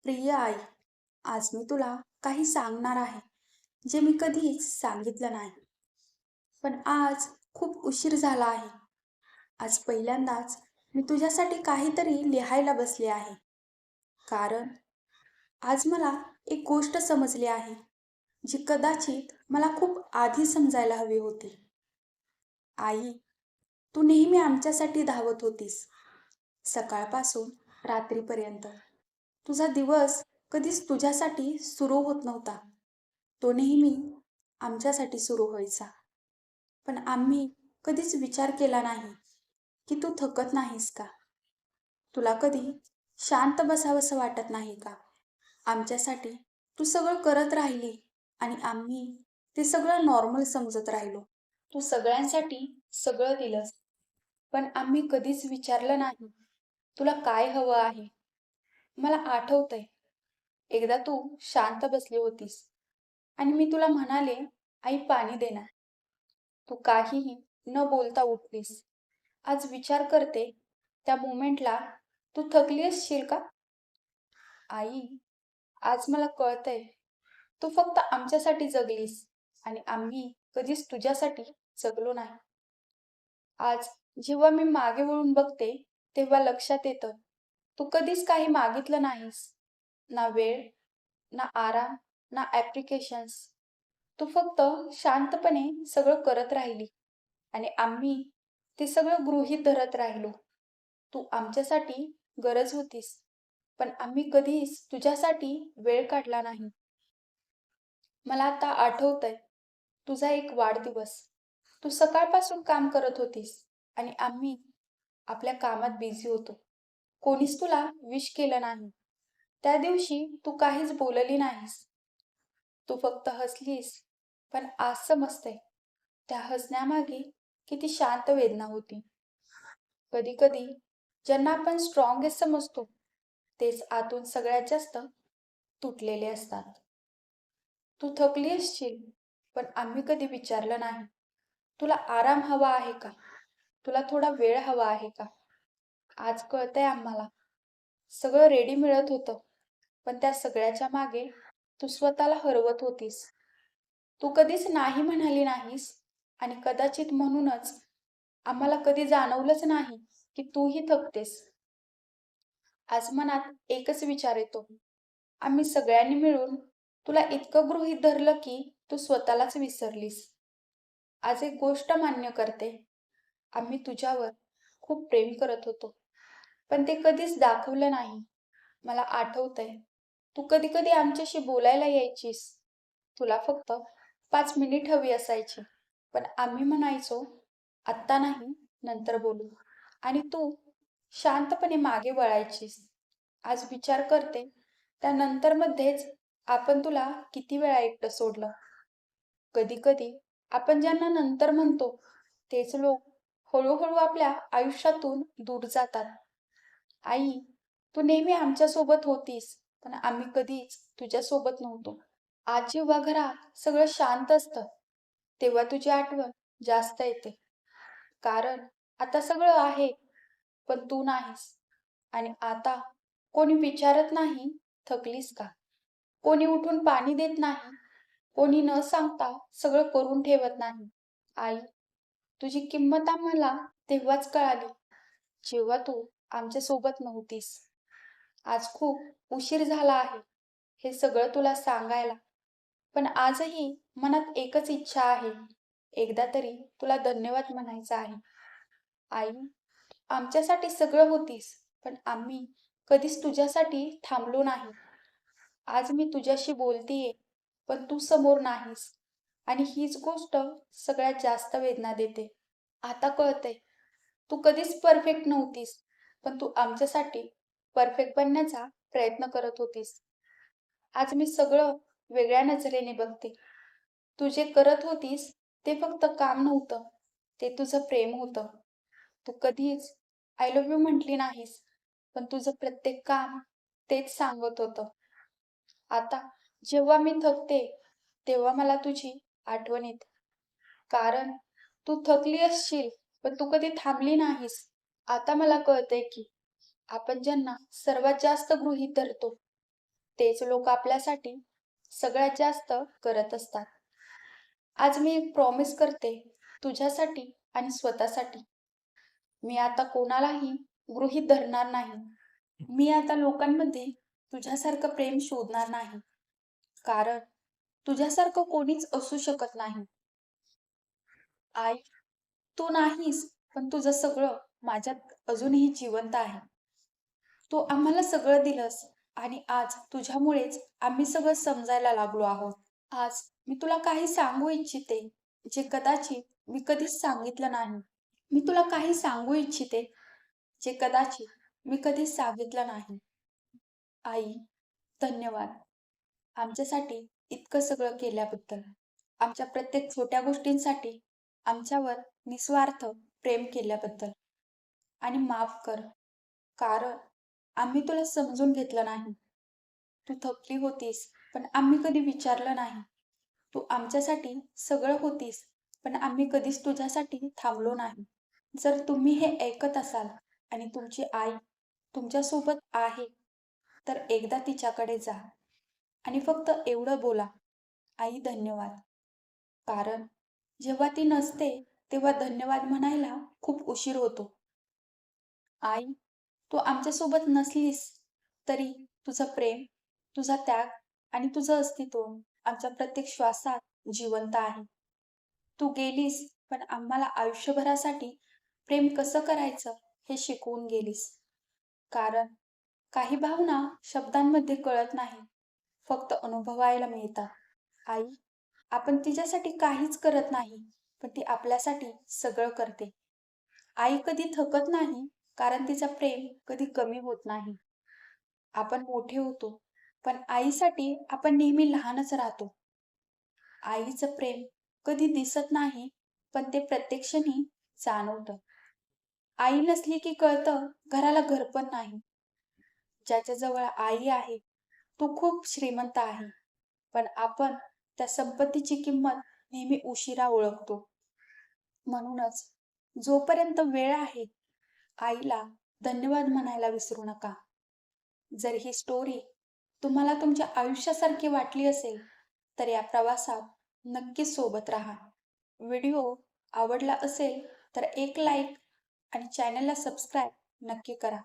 प्रिय आई, आज मी तुला काही सांगणार आहे, जे मी कधीच सांगितलं नाही. पण आज खूप उशीर झाला आहे. आज पहिल्यांदाच मी तुझ्यासाठी काहीतरी लिहायला बसले आहे. कारण आज मला एक गोष्ट समजली आहे, जी कदाचित मला खूप आधी समजायला हवी होती. आई, तू नेहमी आमच्यासाठी धावत होतीस, सकाळपासून रात्रीपर्यंत. तुझा दिवस कधीच तुझ्यासाठी सुरू होत नव्हता. तो नेहमी आमच्यासाठी सुरू व्हायचा. पण आम्ही कधीच विचार केला नाही, की तू थकत नाहीस का? तुला कधी शांत बसावंसं वाटत नाही का? आमच्यासाठी तू सगळं करत राहिली आणि आम्ही ते सगळं नॉर्मल समजत राहिलो. तू सगळ्यांसाठी सगळं दिलंस, पण आम्ही कधीच विचारलं नाही, तुला काय हवं आहे? मला आठवतंय, एकदा तू शांत बसली होतीस आणि मी तुला म्हणाले, "आई पाणी दे ना." तू काहीही न बोलता उठलीस. आज विचार करते, त्या मोमेंटला तू थकली असशील का? आई, आज मला कळतंय, तू फक्त आमच्यासाठी जगलीस आणि आम्ही कधीच तुझ्यासाठी जगलो नाही. आज जेव्हा मी मागे वळून बघते, तेव्हा लक्षात येतं, तू कधीच काही मागितलं नाहीस. ना वेळ, ना आराम, ना ॲप्लिकेशन्स. तू फक्त शांतपणे सगळं करत राहिली आणि आम्ही ते सगळं गृहीत धरत राहिलो. तू आमच्यासाठी गरज होतीस, पण आम्ही कधीच तुझ्यासाठी वेळ काढला नाही. मला आता आठवतंय, तुझा एक वाढदिवस. तू सकाळपासून काम करत होतीस आणि आम्ही आपल्या कामात बिझी होतो. कोणीच तुला विश केलं नाही. त्या दिवशी तू काहीच बोलली नाहीस. तू फक्त हसलीस. पण आज समजतंय, त्या हसण्यामागे किती शांत वेदना होती. कधी-कधी ज्यांना आपण स्ट्रॉंगेस्ट समजतो, तेच आतून सगळ्यात जास्त तुटलेले असतात. तू थकली असशील, पण आम्ही कधी विचारलं नाही, तुला आराम हवा आहे का? तुला थोडा वेळ हवा आहे का? आज कळतंय आम्हाला, सगळं रेडी मिळत होतं, पण त्या सगळ्याच्या मागे तू स्वतःला हरवत होतीस. तू कधीच नाही म्हणाली नाहीस आणि कदाचित म्हणूनच आम्हाला कधी जाणवलंच नाही की तूही थकतेस. आज मनात एकच विचार येतो, आम्ही सगळ्यांनी मिळून तुला इतकं गृहीत धरलं की तू स्वतःलाच विसरलीस. आज एक गोष्ट मान्य करते, आम्ही तुझ्यावर खूप प्रेम करत होतो, पण ते कधीच दाखवलं नाही. मला आठवतंय, तू कधी-कधी आमच्याशी बोलायला यायचीस. तुला फक्त 5 मिनिट हवी असायची. पण आम्ही म्हणायचो, "आत्ता नाही, नंतर बोलू." आणि तू शांतपणे मागे वळायचीस. आज विचार करते, त्या नंतरमध्येच आपण तुला किती वेळा एकटं सोडलं. कधी-कधी आपण ज्यांना नंतर म्हणतो, तेच लोक हळू आपल्या आयुष्यातून दूर जातात. आई, तू नेहमी आमच्यासोबत होतीस, पण आम्ही कधीच तुझ्यासोबत नव्हतो. आज जेव्हा घरात सगळं शांत असतं, तेव्हा तुझी आठवण जास्त येते. कारण आता सगळं आहे, पण तू नाहीस. आणि आता कोणी विचारत नाही, थकलीस का? कोणी उठून पाणी देत नाही. कोणी न सांगता सगळं करून ठेवत नाही. आई, तुझी किंमत आम्हाला तेव्हाच कळाली, जेव्हा तू आमच्यासोबत नव्हतीस. आज खूप उशीर झाला आहे, हे सगळं तुला सांगायला. पण आजही मनात एकच इच्छा आहे, एकदा तरी तुला धन्यवाद म्हणायचा आहे. आई, आमच्यासाठी सगळं होतीस, पण आम्ही कधीच तुझ्यासाठी थांबलो नाही. आज मी तुझ्याशी बोलतीये, पण तू समोर नाहीस आणि हीच गोष्ट सगळ्यात जास्त वेदना देते. आता कळतंय, तू कधीच परफेक्ट नव्हतीस, पण तू आमच्यासाठी परफेक्ट बनण्याचा प्रयत्न करत होतीस. आज मी सगळं वेगळ्या नजरेने बघते. तू जे करत होतीस, ते फक्त काम नव्हतं, ते तुझं प्रेम होतं. तू कधीच आय लव्ह यू म्हटली नाहीस, पण तुझं प्रत्येक काम तेच सांगत होतं. आता जेव्हा मी थकते, तेव्हा मला तुझी आठवण येते. कारण तू थकली असशील, पण तू कधी थांबली नाहीस. आता मला कळतंय की आपण ज्यांना सर्वात जास्त गृहीत धरतो, तेच लोक आपल्यासाठी सगळ्यात जास्त करत असतात. आज मी एक प्रॉमिस करते, तुझ्यासाठी आणि स्वतःसाठी. मी आता कोणालाही गृहीत धरणार नाही. मी आता लोकांमध्ये तुझ्यासारखं प्रेम शोधणार नाही. कारण तुझ्यासारखं कोणीच असू शकत नाही. आई, तू नाहीस, पण तुझं सगळं माझ्यात अजूनही जिवंत आहे. तू आम्हाला सगळं दिलंस आणि आज तुझ्यामुळेच आम्ही सगळं समजायला लागलो आहोत. आज मी तुला काही सांगू इच्छिते, जे कदाचित मी कधीच सांगितलं नाही. मी तुला काही सांगू इच्छिते, जे कदाचित मी कधीच सांगितलं नाही. आई, धन्यवाद. आमच्यासाठी इतकं सगळं केल्याबद्दल. आमच्या प्रत्येक छोट्या गोष्टींसाठी आमच्यावर निस्वार्थ प्रेम केल्याबद्दल. आणि माफ कर, कारण आम्ही तुला समजून घेतलं नाही. तू थकली होतीस, पण आम्ही कधी विचारलं नाही. तू आमच्यासाठी सगळं होतीस, पण आम्ही कधीच तुझ्यासाठी थांबलो नाही. जर तुम्ही हे ऐकत असाल आणि तुमची आई तुमच्यासोबत आहे, तर एकदा तिच्याकडे जा आणि फक्त एवढं बोला, आई धन्यवाद. कारण जेव्हा ती नसते, तेव्हा धन्यवाद म्हणायला खूप उशीर होतो. आई, तू आमच्यासोबत नसलीस तरी तुझं प्रेम, तुझा त्याग आणि तुझं अस्तित्व आमच्या प्रत्येक श्वासात जिवंत आहे. तू गेलीस, पण आम्हाला आयुष्यभरासाठी प्रेम कसं करायचं हे शिकवून गेलीस. कारण काही भावना शब्दांमध्ये कळत नाही, फक्त अनुभवायला मिळतात. आई, आपण तिच्यासाठी काहीच करत नाही, पण ती आपल्यासाठी सगळं करते. आई कधी थकत नाही, कारण तिचं प्रेम कधी कमी होत नाही. आपण मोठे होतो, पण आईसाठी आपण नेहमी लहानच राहतो. आईचं प्रेम कधी दिसत नाही, पण ते प्रत्येक क्षणी जाणवतं. आई नसली की कळतं घराला घर पण नाही. ज्याच्याजवळ आई आहे, तो खूप श्रीमंत आहे. पण आपण त्या संपत्तीची किंमत नेहमी उशिरा ओळखतो. म्हणूनच जोपर्यंत वेळ आहे, आईला धन्यवाद म्हणायला विसरू नका. जर ही स्टोरी तुम्हाला तुमच्या आयुष्यासारखी वाटली असेल, तर या प्रवासात नक्कीच सोबत राहा. व्हिडिओ आवडला असेल तर एक लाईक आणि चॅनलला सबस्क्राईब नक्की करा.